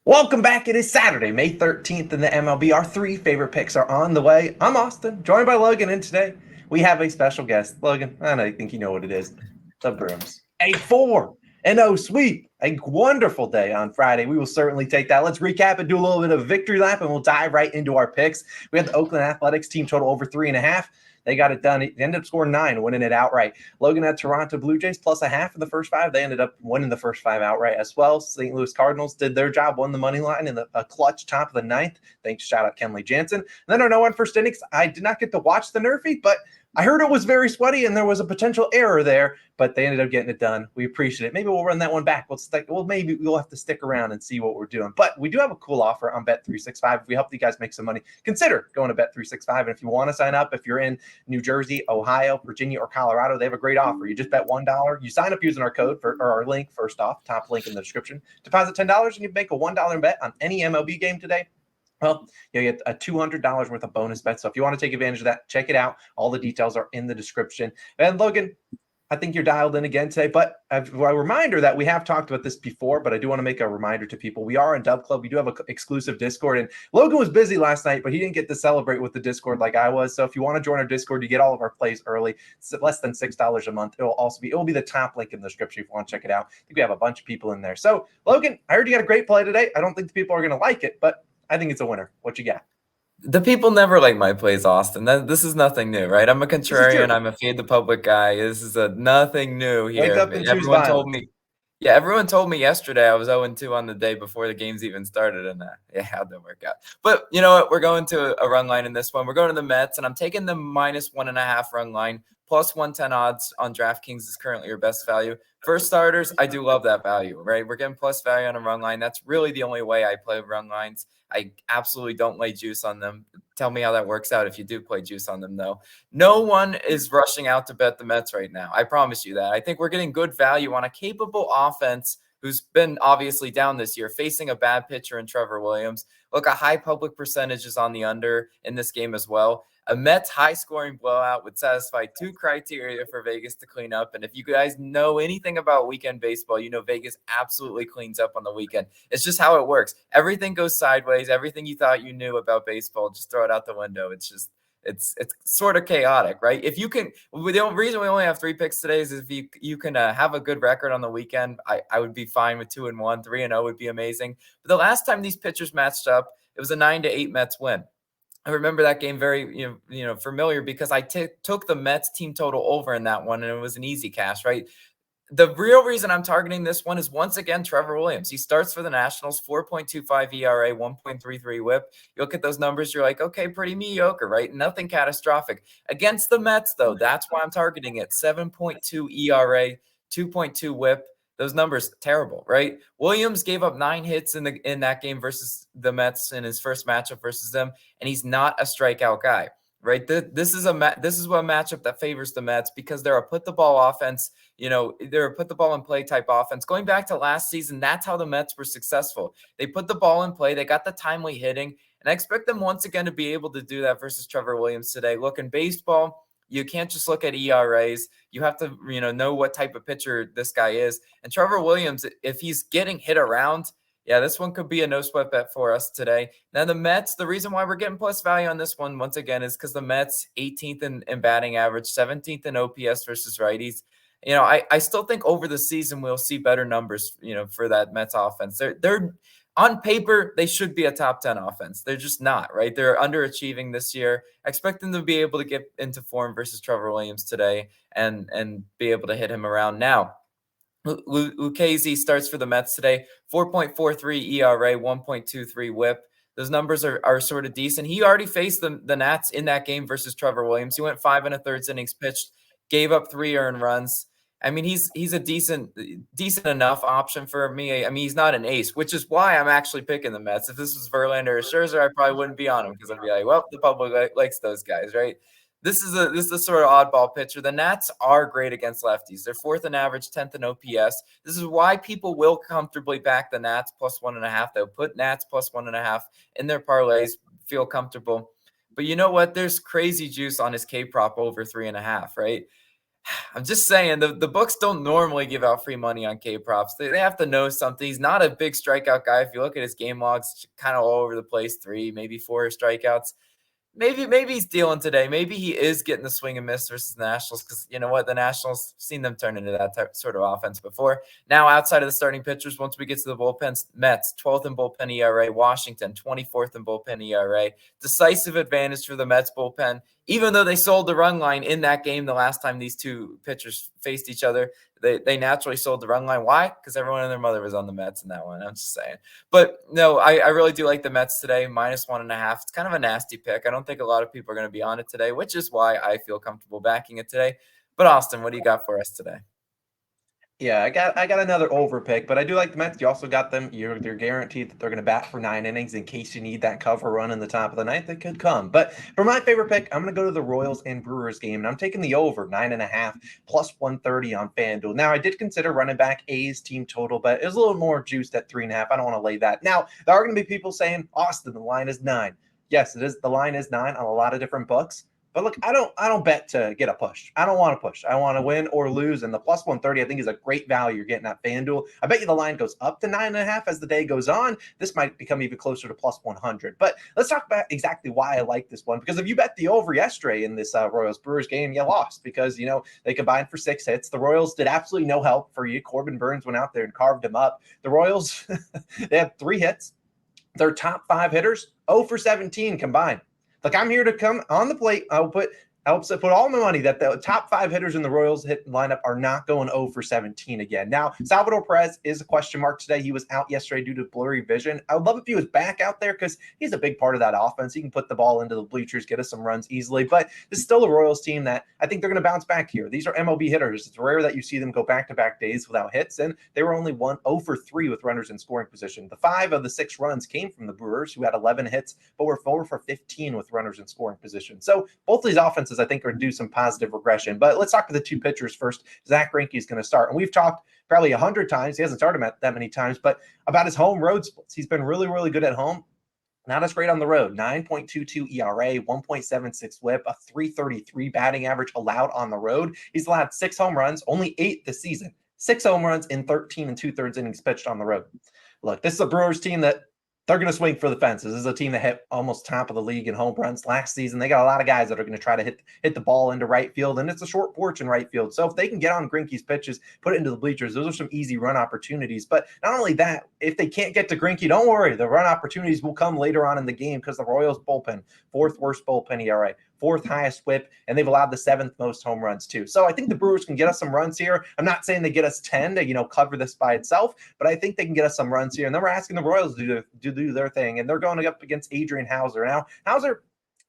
Welcome back. It is Saturday, May 13th in the MLB. Our three favorite picks are on the way. I'm Austin, joined by Logan, and today we have a special guest. Logan, I think you know what it is. The Brewers. A 4-0 sweep. A wonderful day on Friday. We will certainly take that. Let's recap and do a little bit of victory lap, and we'll dive right into our picks. We had the Oakland Athletics team total over 3.5. They got it done. It ended up scoring 9, winning it outright. Logan had Toronto Blue Jays plus a half in the first 5. They ended up winning the first 5 outright as well. St. Louis Cardinals did their job, won the money line in a clutch top of the 9th. Thanks, shout out Kenley Jansen. And then our no-one first innings. I did not get to watch the NRFI, but I heard it was very sweaty and there was a potential error there, but they ended up getting it done. We appreciate it. Maybe we'll run that one back. Maybe we'll have to stick around and see what we're doing. But we do have a cool offer on Bet365. If we help you guys make some money, consider going to Bet365. And if you want to sign up, if you're in New Jersey, Ohio, Virginia, or Colorado, they have a great offer. You just bet $1. You sign up using our code or our link first off, top link in the description. Deposit $10 and you make a $1 bet on any MLB game today. Well, you get a $200 worth of bonus bet. So if you want to take advantage of that, check it out. All the details are in the description. And Logan, I think you're dialed in again today, but a reminder that we have talked about this before, but I do want to make a reminder to people. We are in Dub Club. We do have an exclusive Discord, and Logan was busy last night, but he didn't get to celebrate with the Discord like I was. So if you want to join our Discord, you get all of our plays early. It's less than $6 a month. It will be the top link in the description if you want to check it out. I think we have a bunch of people in there. So Logan, I heard you got a great play today. I don't think the people are going to like it, but I think it's a winner. What you got? The people never like my plays, Austin. This is nothing new, right? I'm a contrarian. I'm a fade the public guy. This is nothing new here. Wake up and choose violence. Everyone told me yesterday I was 0-2 on the day before the games even started, and how'd that work out? But you know what? We're going to a run line in this one. We're going to the Mets, and I'm taking the -1.5 run line. Plus 110 odds on DraftKings is currently your best value. For starters, I do love that value, right? We're getting plus value on a run line. That's really the only way I play run lines. I absolutely don't lay juice on them. Tell me how that works out if you do play juice on them, though. No one is rushing out to bet the Mets right now. I promise you that. I think we're getting good value on a capable offense who's been obviously down this year, facing a bad pitcher in Trevor Williams. Look, a high public percentage is on the under in this game as well. A Mets high-scoring blowout would satisfy 2 criteria for Vegas to clean up. And if you guys know anything about weekend baseball, you know Vegas absolutely cleans up on the weekend. It's just how it works. Everything goes sideways. Everything you thought you knew about baseball, just throw it out the window. It's sort of chaotic, right? If you can, the reason we only have 3 picks today is if you can have a good record on the weekend, I would be fine with 2-1. 3-0 would be amazing. But the last time these pitchers matched up, it was a 9-8 Mets win. I remember that game very, familiar because I took the Mets team total over in that one, and it was an easy cash, right? The real reason I'm targeting this one is, once again, Trevor Williams. He starts for the Nationals, 4.25 ERA, 1.33 whip. You look at those numbers, you're like, okay, pretty mediocre, right? Nothing catastrophic. Against the Mets, though, that's why I'm targeting it. 7.2 ERA, 2.2 whip. Those numbers, terrible, right? Williams gave up 9 hits in that game versus the Mets in his first matchup versus them, and he's not a strikeout guy, right? This is a matchup that favors the Mets because they're a put the ball offense. They're a put the ball in play type offense. Going back to last season, that's how the Mets were successful. They put the ball in play. They got the timely hitting, and I expect them once again to be able to do that versus Trevor Williams today. Look, in baseball, you can't just look at ERAs. You have to, know what type of pitcher this guy is. And Trevor Williams, if he's getting hit around, this one could be a no sweat bet for us today. Now, the Mets, the reason why we're getting plus value on this one, once again, is because the Mets 18th in batting average, 17th in OPS versus righties. I still think over the season we'll see better numbers, for that Mets offense. They're on paper, they should be a top 10 offense. They're just not, right? They're underachieving this year. I expect them to be able to get into form versus Trevor Williams today and be able to hit him around. Now, Lucchesi starts for the Mets today, 4.43 ERA, 1.23 whip. Those numbers are sort of decent. He already faced the Nats in that game versus Trevor Williams. He went 5 1/3 innings pitched, gave up 3 earned runs. I mean, he's a decent enough option for me. I mean, he's not an ace, which is why I'm actually picking the Mets. If this was Verlander or Scherzer, I probably wouldn't be on him because I'd be like, well, the public likes those guys, right? This is a sort of oddball pitcher. The Nats are great against lefties. They're 4th in average, 10th in OPS. This is why people will comfortably back the Nats plus 1.5. They'll put Nats plus 1.5 in their parlays, feel comfortable. But you know what? There's crazy juice on his K prop over 3.5, right? I'm just saying the books don't normally give out free money on K props. They have to know something. He's not a big strikeout guy. If you look at his game logs, kind of all over the place, 3, maybe 4 strikeouts. Maybe he's dealing today. Maybe he is getting the swing and miss versus the Nationals, because you know what? The Nationals, seen them turn into that sort of offense before. Now, outside of the starting pitchers, once we get to the bullpens, Mets, 12th in bullpen ERA. Washington, 24th in bullpen ERA. Decisive advantage for the Mets bullpen, even though they sold the run line in that game the last time these two pitchers faced each other. They naturally sold the run line. Why? Because everyone and their mother was on the Mets in that one. I'm just saying. But no, I really do like the Mets today, -1.5. It's kind of a nasty pick. I don't think a lot of people are going to be on it today, which is why I feel comfortable backing it today. But Austin, what do you got for us today? Yeah, I got another over pick, but I do like the Mets. You also got them. They're guaranteed that they're going to bat for 9 innings in case you need that cover run in the top of the ninth that could come. But for my favorite pick, I'm going to go to the Royals and Brewers game, and I'm taking the over 9.5 +130 on FanDuel. Now, I did consider running back A's team total, but it was a little more juiced at 3.5. I don't want to lay that. Now, there are going to be people saying, Austin, the line is 9. Yes, it is. The line is 9 on a lot of different books. But look, I don't bet to get a push. I don't want to push. I want to win or lose. And the +130, I think, is a great value you're getting at FanDuel. I bet you the line goes up to 9.5 as the day goes on. This might become even closer to +100. But let's talk about exactly why I like this one. Because if you bet the over yesterday in this Royals Brewers game, you lost because, they combined for 6 hits. The Royals did absolutely no help for you. Corbin Burns went out there and carved him up. The Royals, they had 3 hits. Their top 5 hitters, 0 for 17 combined. Like, I'm here to come on the plate. I'll put all my money that the top 5 hitters in the Royals hit lineup are not going 0 for 17 again. Now, Salvador Perez is a question mark today. He was out yesterday due to blurry vision. I would love if he was back out there because he's a big part of that offense. He can put the ball into the bleachers, get us some runs easily. But this is still a Royals team that I think they're going to bounce back here. These are MLB hitters. It's rare that you see them go back-to-back days without hits, and they were only 0 for 3 with runners in scoring position. The 5 of the 6 runs came from the Brewers, who had 11 hits, but were 4 for 15 with runners in scoring position. So both of these offenses, I think, are due some positive regression. But let's talk to the 2 pitchers first. Zach Greinke is going to start. And we've talked probably 100 times. He hasn't started that many times, but about his home road splits. He's been really, really good at home. Not as great on the road. 9.22 ERA, 1.76 whip, a 333 batting average allowed on the road. He's allowed 6 home runs, only 8 this season. 6 home runs in 13 2/3 innings pitched on the road. Look, this is a Brewers team that they're going to swing for the fences. This is a team that hit almost top of the league in home runs last season. They got a lot of guys that are going to try to hit the ball into right field, and it's a short porch in right field. So if they can get on Greinke's pitches, put it into the bleachers, those are some easy run opportunities. But not only that, if they can't get to Greinke, don't worry. The run opportunities will come later on in the game because the Royals bullpen, 4th worst bullpen ERA, 4th highest whip, and they've allowed the 7th most home runs too. So I think the Brewers can get us some runs here. I'm not saying they get us 10 to, cover this by itself, but I think they can get us some runs here. And then we're asking the Royals to do their thing, and they're going up against Adrian Hauser. Now, Hauser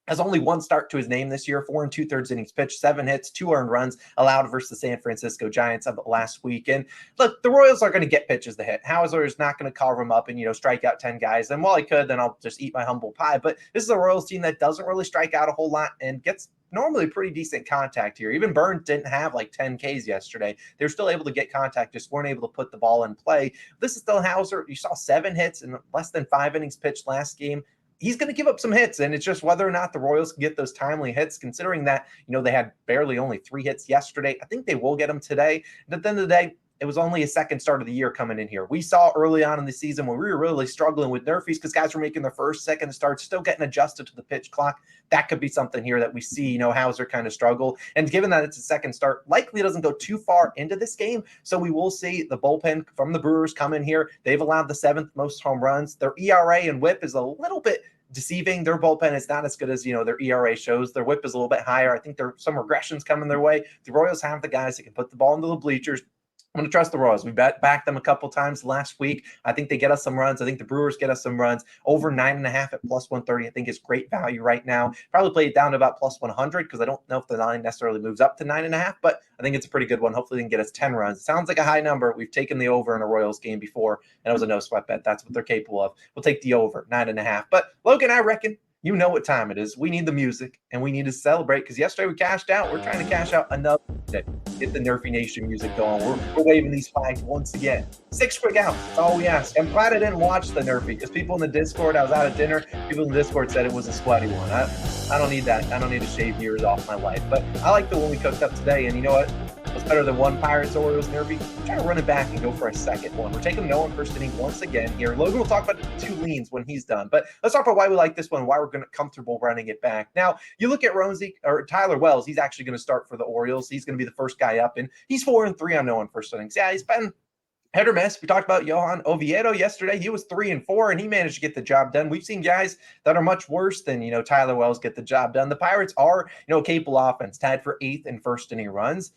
has only 1 start to his name this year, 4 2/3 innings pitched, 7 hits, 2 earned runs allowed versus the San Francisco Giants of last week. And look, the Royals are going to get pitches to hit. Hauser is not going to carve him up and, strike out 10 guys. And while I could, then I'll just eat my humble pie. But this is a Royals team that doesn't really strike out a whole lot and gets normally pretty decent contact here. Even Burns didn't have like 10 Ks yesterday. They were still able to get contact, just weren't able to put the ball in play. This is still Hauser. You saw 7 hits in less than 5 innings pitched last game. He's going to give up some hits, and it's just whether or not the Royals can get those timely hits, considering that, they had barely only 3 hits yesterday. I think they will get them today. And at the end of the day, it was only a second start of the year coming in here. We saw early on in the season when we were really struggling with NRFIs because guys were making their first, second starts, still getting adjusted to the pitch clock. That could be something here that we see, Hauser kind of struggle. And given that it's a second start, likely doesn't go too far into this game. So we will see the bullpen from the Brewers come in here. They've allowed the 7th most home runs. Their ERA and whip is a little bit deceiving. Their bullpen is not as good as, their ERA shows. Their whip is a little bit higher. I think there's some regressions coming their way. The Royals have the guys that can put the ball into the bleachers. I'm going to trust the Royals. We backed them a couple times last week. I think they get us some runs. I think the Brewers get us some runs. Over 9.5 at +130, I think is great value right now. Probably play it down to about +100 because I don't know if the line necessarily moves up to 9.5, but I think it's a pretty good one. Hopefully they can get us 10 runs. It sounds like a high number. We've taken the over in a Royals game before, and it was a no sweat bet. That's what they're capable of. We'll take the over, 9.5. But Logan, I reckon you know what time it is. We need the music, and we need to celebrate because yesterday we cashed out. We're trying to cash out another day. Get the NRFI Nation music going. We're waving these flags once again. 6 quick outs. That's all we ask. I'm glad I didn't watch the NRFI because people in the Discord, I was out at dinner, people in the Discord said it was a sweaty one. I don't need that. I don't need to shave years off my life. But I like the one we cooked up today. And you know what? What's better than one Pirates Orioles derby? Try to run it back and go for a second one. We're taking no one first inning once again here. Logan will talk about two leans when he's done, but let's talk about why we like this one, why we're going to comfortable running it back. Now, you look at Rosie or Tyler Wells. He's actually going to start for the Orioles. He's going to be the first guy up, and he's 4-3 on no one first innings. Yeah, he's been hit or miss. We talked about Johan Oviedo yesterday. He was 3-4, and he managed to get the job done. We've seen guys that are much worse than, Tyler Wells get the job done. The Pirates are, capable offense, tied for 8th in first inning runs.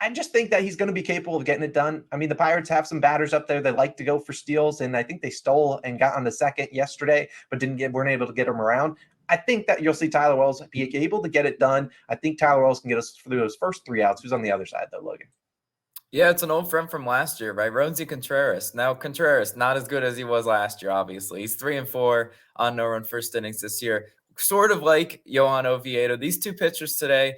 I just think that he's going to be capable of getting it done. I mean, the Pirates have some batters up there that like to go for steals, and I think they stole and got on the second yesterday, but weren't able to get him around. I think that you'll see Tyler Wells be able to get it done. I think Tyler Wells can get us through those first 3 outs. Who's on the other side, though, Logan? Yeah, it's an old friend from last year, right? Roansy Contreras. Now, Contreras, not as good as he was last year, obviously. He's 3-4 on no-run first innings this year. Sort of like Johan Oviedo. These two pitchers today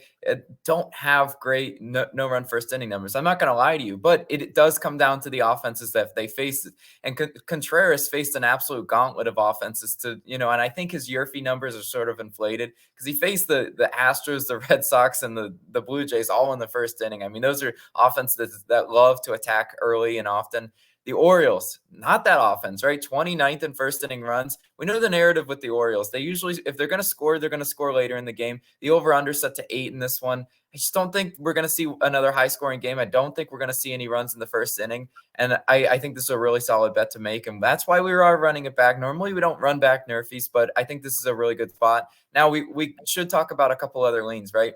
don't have great no-run first inning numbers. I'm not going to lie to you, but it does come down to the offenses that they face. And Contreras faced an absolute gauntlet of offenses and I think his Yerfy numbers are sort of inflated because he faced the Astros, the Red Sox, and the Blue Jays all in the first inning. I mean, those are offenses that love to attack early and often. The Orioles, not that offense, right? 29th in first inning runs. We know the narrative with the Orioles. They usually, if they're going to score, they're going to score later in the game. The over-under set to 8 in this one. I just don't think we're going to see another high-scoring game. I don't think we're going to see any runs in the first inning. And I think this is a really solid bet to make. And that's why we are running it back. Normally, we don't run back Nerfies, but I think this is a really good spot. Now, we should talk about a couple other leans, right?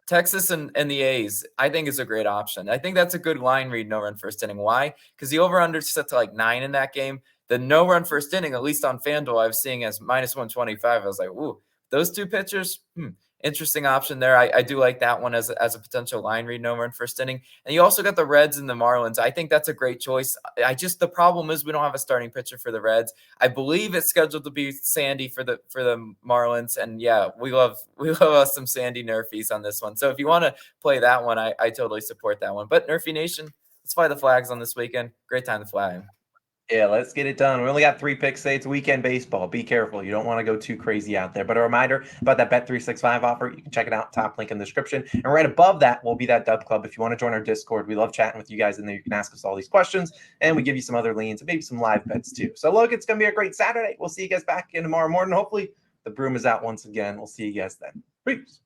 Texas and the A's, I think, is a great option. I think that's a good line read, no-run first inning. Why? Because the over-under set to like 9 in that game. The no-run first inning, at least on FanDuel, I was seeing as -125. I was like, ooh, those two pitchers, interesting option there. I do like that one as a potential line read, no-run first inning. And you also got the Reds and the Marlins. I think that's a great choice. The problem is we don't have a starting pitcher for the Reds. I believe it's scheduled to be Sandy for the Marlins. And yeah, we love us some Sandy Nerfies on this one. So if you want to play that one, I totally support that one. But Nerfie Nation, let's fly the flags on this weekend. Great time to fly them. Yeah, let's get it done. We only got 3 picks today. It's weekend baseball. Be careful. You don't want to go too crazy out there. But a reminder about that Bet365 offer. You can check it out. Top link in the description. And right above that will be that Dub Club. If you want to join our Discord, we love chatting with you guys in there. You can ask us all these questions, and we give you some other leans and maybe some live bets too. So look, it's going to be a great Saturday. We'll see you guys back in tomorrow morning. Hopefully the broom is out once again. We'll see you guys then. Peace.